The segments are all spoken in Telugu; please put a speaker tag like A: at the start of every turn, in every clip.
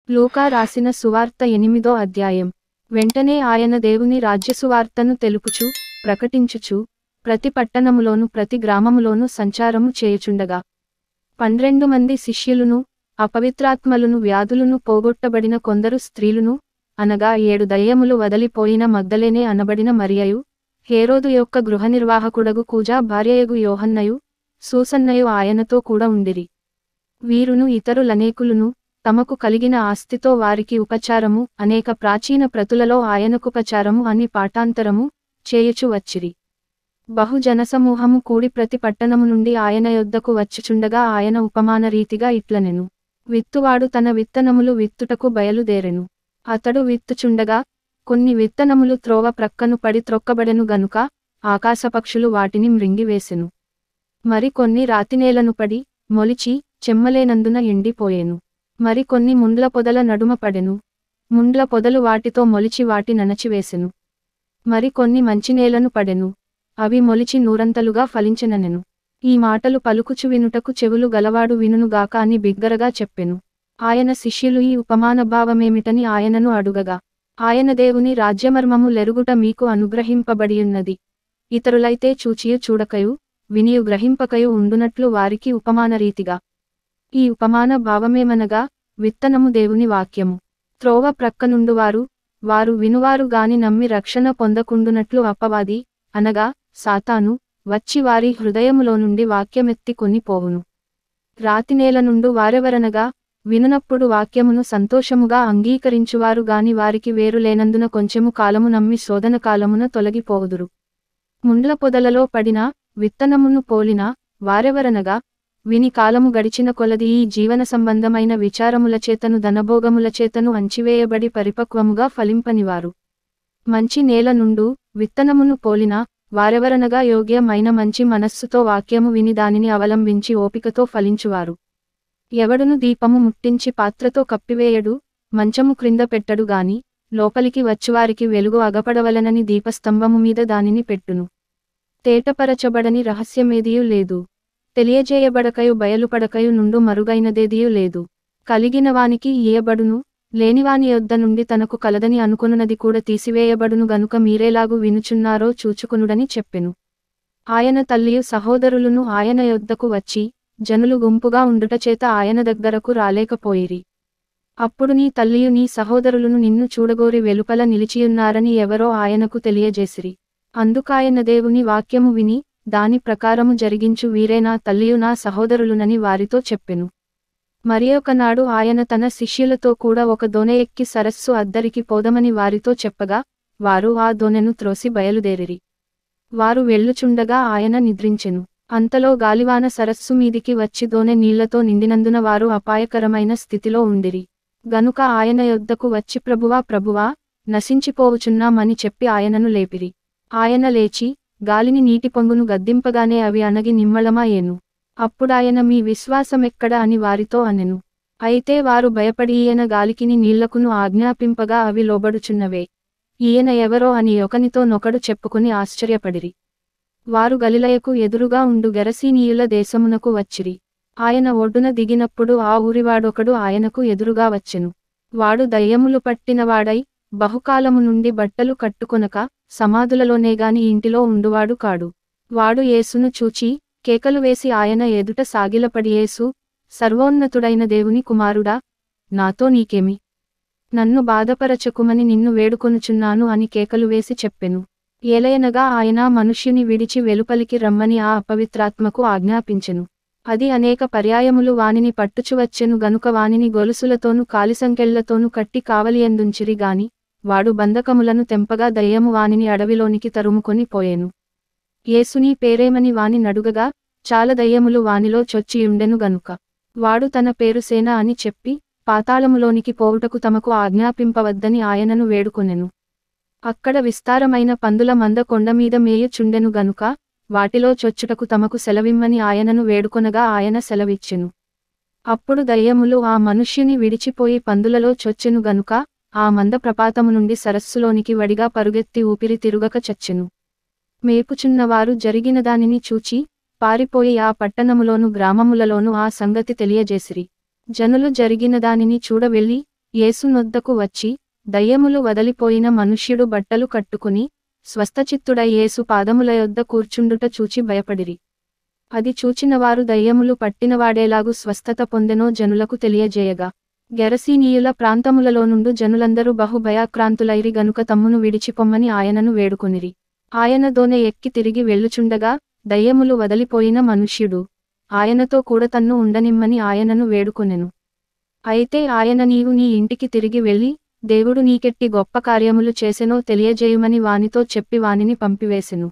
A: లూకా రాసిన సువార్త 8వ అధ్యాయం. వెంటనే ఆయన దేవుని రాజ్యసువార్తను తెలుపుచు, ప్రకటించుచు, ప్రతి పట్టణములోను ప్రతి గ్రామములోను సంచారము చేయుచుండగా 12 మంది శిష్యులును, అపవిత్రాత్మలును వ్యాధులును పోగొట్టబడిన కొందరు స్త్రీలును, అనగా 7 దయ్యములు వదలిపోయిన మగ్దలేనే అనబడిన మరియయు, హేరోదు యొక్క గృహనిర్వాహకుడగు కూజా భార్యయగు యోహన్నయు, సూసన్నయు ఆయనతో కూడా ఉండిరి. వీరును ఇతరులనేకులును తమకు కలిగిన ఆస్తితో వారికి ఉపచారము, అనేక ప్రాచీన ప్రతులలో ఆయనకుపచారము అని పాఠాంతరము చేయుచు వచ్చిరి. బహుజనసమూహము కూడి ప్రతి పట్టణము నుండి ఆయన యొద్దకు వచ్చుచుండగా ఆయన ఉపమాన రీతిగా ఇట్లనెను. విత్తువాడు తన విత్తనములు విత్తుటకు బయలుదేరెను. అతడు విత్తుచుండగా కొన్ని విత్తనములు త్రోవ ప్రక్కను పడి త్రొక్కబడెను గనుక ఆకాశపక్షులు వాటిని మ్రింగివేసెను. మరి కొన్ని రాతినేలను పడి మొలిచి చెమ్మలేనందున ఎండిపోయెను. మరి కొన్ని ముండ్ల పొదల నడుమ పడెను. ముండ్ల పొదలు వాటితో మొలిచి వాటి ననచివేసెను. మరి కొన్ని మంచినేలను పడెను. అవి మొలిచి నూరంతలుగా ఫలించెననెను. ఈ మాటలు పలుకుచు వినుటకు చెవులు గలవాడు వినుగాక అని బిగ్గరగా చెప్పెను. ఆయన శిష్యులు ఈ ఉపమానభావమేమిటని ఆయనను అడుగగా, ఆయన దేవుని రాజ్యమర్మము లెరుగుట మీకు అనుగ్రహింపబడియున్నది. ఇతరులైతే చూచియు చూడకయు, వినియు గ్రహింపకయు ఉండునట్లు వారికి ఉపమానరీతిగా. ఈ ఉపమాన భావమేమనగా, విత్తనము దేవుని వాక్యము. త్రోవ ప్రక్కనుండువారు, వారు వినువారు గాని నమ్మి రక్షణ పొందకుండునట్లు అపవాది, అనగా సాతాను, వచ్చి వారి హృదయములో నుండి వాక్యమెత్తి కొనిపోవును. రాతినేల నుండు వారెవరనగా, వినునప్పుడు వాక్యమును సంతోషముగా అంగీకరించువారు గాని వారికి వేరు లేనందున కొంచెము కాలము నమ్మి శోధన కాలమున తొలగిపోవుదురు. ముండ్ల పొదలలో పడిన విత్తనమును పోలిన వారెవరనగా, విని కాలము గడిచిన కొలది ఈ జీవన సంబంధమైన విచారములచేతను ధనభోగములచేతను అంచివేయబడి పరిపక్వముగా ఫలింపనివారు. మంచి నేల నుండు విత్తనమును పోలిన వారెవరనగా యోగ్యమైన మంచి మనస్సుతో వాక్యము విని దానిని అవలంబించి ఓపికతో ఫలించువారు. ఎవడును దీపము ముట్టించి పాత్రతో కప్పివేయడు, మంచము క్రింద పెట్టడు గాని లోపలికి వచ్చువారికి వెలుగు అగపడవలనని దీపస్తంభము మీద దానిని పెట్టును. తేటపరచబడని రహస్యమేదియూ లేదు, తెలియజేయబడకయు బయలుపడకయు నుండు మరుగైనదేదియూ లేదు. కలిగిన వానికి ఇయ్యబడును, లేనివాని యొద్ద నుండి తనకు కలదని అనుకొనున్నది కూడా తీసివేయబడును గనుక మీరేలాగు వినుచున్నారో చూచుకొనుడని చెప్పెను. ఆయన తల్లియు సహోదరులును ఆయన యొద్దకు వచ్చి, జనులు గుంపుగా ఉండుటచేత ఆయన దగ్గరకు రాలేకపోయిరి. అప్పుడు నీ తల్లియు నీ సహోదరులును నిన్ను చూడగోరి వెలుపల నిలిచియున్నారని ఎవరో ఆయనకు తెలియజేసిరి. అందుకాయన దేవుని వాక్యము విని దాని ప్రకారము జరిగించు వీరే నా తల్లియు నా సహోదరులునని వారితో చెప్పెను. మరియొకనాడు ఆయన తన శిష్యులతో కూడా ఒక దోణె ఎక్కి సరస్సు అద్దరికి పోదమని వారితో చెప్పగా, వారు ఆ దోణెను త్రోసి బయలుదేరిరి. వారు వెళ్ళుచుండగా ఆయన నిద్రించెను. అంతలో గాలివాన సరస్సు మీదికి వచ్చి దోణె నీళ్లతో నిండినందున వారు అపాయకరమైన స్థితిలో ఉండిరి. గనుక ఆయన యొద్దకు వచ్చి ప్రభువా ప్రభువా, నశించిపోవుచున్నామని చెప్పి ఆయనను లేపిరి. ఆయన లేచి గాలిని నీటి పొంగును గద్దింపగానే అవి అణగి నిమ్మళమాయెను. అప్పుడాయన మీ విశ్వాసమెక్కడ అని వారితో అనెను. అయితే వారు భయపడి ఈయన గాలికిని నీళ్లకును ఆజ్ఞాపింపగా అవి లోబడుచున్నవే, ఈయన ఎవరో అని ఒకనితో నొకడు చెప్పుకుని ఆశ్చర్యపడిరి. వారు గలిలయకు ఎదురుగా ఉండు గెరసీనీయుల దేశమునకు వచ్చిరి. ఆయన ఒడ్డున దిగినప్పుడు ఆ ఊరివాడొకడు ఆయనకు ఎదురుగా వచ్చెను. వాడు దయ్యములు పట్టినవాడై బహుకాలము నుండి బట్టలు కట్టుకొనక సమాధులలోనేగాని ఇంటిలో ఉండువాడు కాడు. వాడు యేసును చూచి కేకలు వేసి ఆయన ఎదుట సాగిలపడి, యేసు, సర్వోన్నతుడైన దేవుని కుమారుడా, నాతో నీకేమి? నన్ను బాధపరచకుమని నిన్ను వేడుకొనుచున్నాను అని కేకలు వేసి చెప్పెను. ఏలయనగా ఆయన మనుష్యుని విడిచి వెలుపలికి రమ్మని ఆ అపవిత్రాత్మకు ఆజ్ఞాపించెను. అది అనేక పర్యాయములు వానిని పట్టుచువచ్చెను గనుక వానిని గొలుసులతోనూ కాలిసంకెళ్లతోనూ కట్టి కావలియందుంచిరి గాని వాడు బంధకములను తెంపగా దయ్యము వానిని అడవిలోనికి తరుముకొని పోయెను. యేసుని పేరేమని వాని నడుగగా చాలా దయ్యములు వానిలో చొచ్చియుండెను గనుక వాడు తన పేరు సేన అని చెప్పి పాతాళములోనికి పోవుటకు తమకు ఆజ్ఞాపింపవద్దని ఆయనను వేడుకొనెను. అక్కడ విస్తారమైన పందుల మంద కొండమీద మేయుచుండెను గనుక వాటిలో చొచ్చుటకు తమకు సెలవిమ్మని ఆయనను వేడుకొనగా ఆయన సెలవిచ్చెను. అప్పుడు దయ్యములు ఆ మనుష్యుని విడిచిపోయి పందులలో చొచ్చెను గనుక ఆ మంద ప్రపాతము నుండి సరస్సులోనికి వడిగా పరుగెత్తి ఊపిరి తిరుగక చచ్చెను. మేపుచున్నవారు జరిగిన దానిని చూచి పారిపోయి ఆ పట్టణములోను గ్రామములలోను ఆ సంగతి తెలియజేసిరి. జనులు జరిగిన దానిని చూడవెళ్ళి యేసు నొద్దకు వచ్చి, దయ్యములు వదలిపోయిన మనుష్యుడు బట్టలు కట్టుకుని, స్వస్థచిత్తుడై యేసు పాదముల యొద్ద కూర్చుండుట చూచి భయపడిరి. అది చూచినవారు దయ్యములు పట్టినవాడేలాగు స్వస్థత పొందెనో జనులకు తెలియజేయగా, గెరసీనీయుల ప్రాంతములలో నుండు జనులందరూ బహు భయాక్రాంతులైరి గనుక తమ్మును విడిచిపొమ్మని ఆయనను వేడుకొనిరి. ఆయన దోనె ఎక్కి తిరిగి వెళ్ళుచుండగా, దయ్యములు వదలిపోయిన మనుష్యుడు ఆయనతో కూడా తన్ను ఉండనిమ్మని ఆయనను వేడుకొనెను. అయితే ఆయన నీవు నీ ఇంటికి తిరిగి వెళ్ళి, దేవుడు నీకెట్టి గొప్ప కార్యములు చేసెనో తెలియజేయుమని వానితో చెప్పి వానిని పంపివేసెను.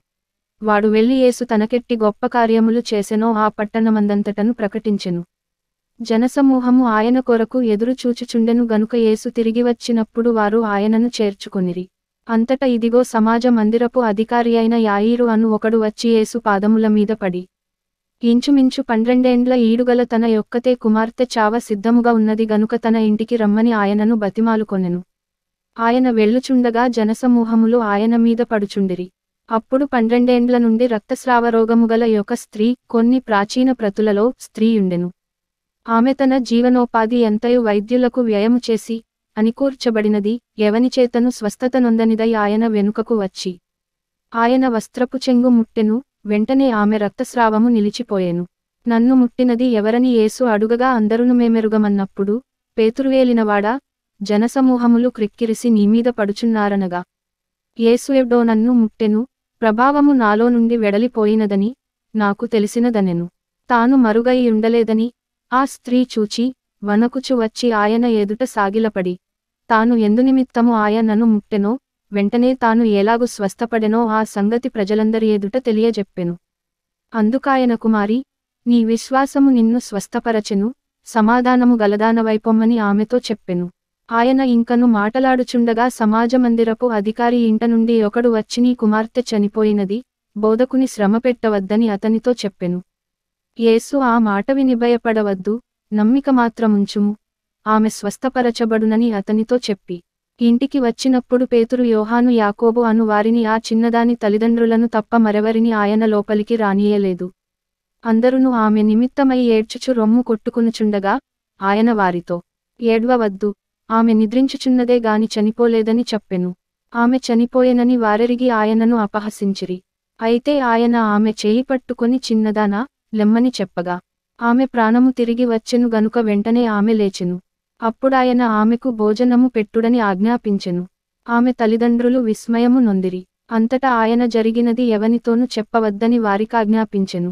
A: వాడు వెళ్లి యేసు తనకెట్టి గొప్ప కార్యములు చేసెనో ఆ పట్టణమందంతటను ప్రకటించెను. జనసమూహము ఆయన కొరకు ఎదురు చూచుచుండెను గనుక యేసు తిరిగి వచ్చినప్పుడు వారు ఆయనను చేర్చుకొనిరి. అంతట ఇదిగో సమాజ మందిరపు అధికారి అయిన యాయీరు అను ఒకడు వచ్చి యేసు పాదముల మీద పడి, ఇంచుమించు 12 ఏండ్ల ఈడుగల తన యొక్కతే కుమార్తె చావ సిద్ధముగా ఉన్నది గనుక తన ఇంటికి రమ్మని ఆయనను బతిమాలుకొనెను. ఆయన వెళ్ళుచుండగా జనసమూహములు ఆయన మీద పడుచుండిరి. అప్పుడు 12 ఏండ్ల నుండి రక్తస్రావరోగముగల యొక్క స్త్రీ కొన్ని ప్రాచీన ప్రతులలో స్త్రీయుండెను. ఆమె తన జీవనోపాధి ఎంతయు వైద్యులకు వ్యయము చేసి అనికూర్చబడినది, ఎవనిచేతను స్వస్థత నొందనిదై ఆయన వెనుకకు వచ్చి ఆయన వస్త్రపు చెంగు ముట్టెను. వెంటనే ఆమె రక్తస్రావము నిలిచిపోయెను. నన్ను ముట్టినది ఎవరని యేసు అడుగగా అందరును మేమెరుగమన్నప్పుడు, పేతురువేలినవాడా, జనసమూహములు క్రిక్కిరిసి నీమీద పడుచున్నారనగా, యేసు ఎవడో నన్ను ముట్టెను, ప్రభావము నాలో నుండి వెడలిపోయినదని నాకు తెలిసినదనెను. తాను మరుగై ఉండలేదని ఆ స్త్రీ చూచి వణకుచు వచ్చి ఆయన ఎదుట సాగిలపడి, తాను ఎందునిమిత్తము ఆయనను ముట్టెనో, వెంటనే తాను ఎలాగు స్వస్థపడెనో ఆ సంగతి ప్రజలందరి ఎదుట తెలియజెప్పెను. అందుకాయన కుమారి, నీ విశ్వాసము నిన్ను స్వస్థపరచెను, సమాధానము గలదానవైపొమ్మని ఆమెతో చెప్పెను. ఆయన ఇంకను మాటలాడుచుండగా సమాజమందిరపు అధికారి ఇంట నుండి ఒకడు వచ్చి నీ కుమార్తె చనిపోయినది, బోధకుని శ్రమపెట్టవద్దని అతనితో చెప్పెను. యేసు ఆ మాట విని భయపడవద్దు, నమ్మిక మాత్రముంచుము, ఆమె స్వస్థపరచబడునని అతనితో చెప్పి, ఇంటికి వచ్చినప్పుడు పేతురు, యోహాను, యాకోబు అను వారిని ఆ చిన్నదాని తల్లిదండ్రులను తప్ప మరెవరిని ఆయన లోపలికి రానీయలేదు. అందరును ఆమె నిమిత్తమై ఏడ్చుచు రొమ్ము కొట్టుకునుచుండగా ఆయన వారితో, ఏడ్వవద్దు, ఆమె నిద్రించుచున్నదే గాని చనిపోలేదని చెప్పెను. ఆమె చనిపోయెనని వారెరిగి ఆయనను అపహసించిరి. అయితే ఆయన ఆమె చేయి పట్టుకొని చిన్నదానా, లెమ్మని చెప్పగా, ఆమె ప్రాణము తిరిగి వచ్చెను గనుక వెంటనే ఆమె లేచెను. అప్పుడాయన ఆమెకు భోజనము పెట్టుడని ఆజ్ఞాపించెను. ఆమె తల్లిదండ్రులు విస్మయము నొందిరి. అంతటా ఆయన జరిగినది ఎవనితోనూ చెప్పవద్దని వారికాజ్ఞాపించెను.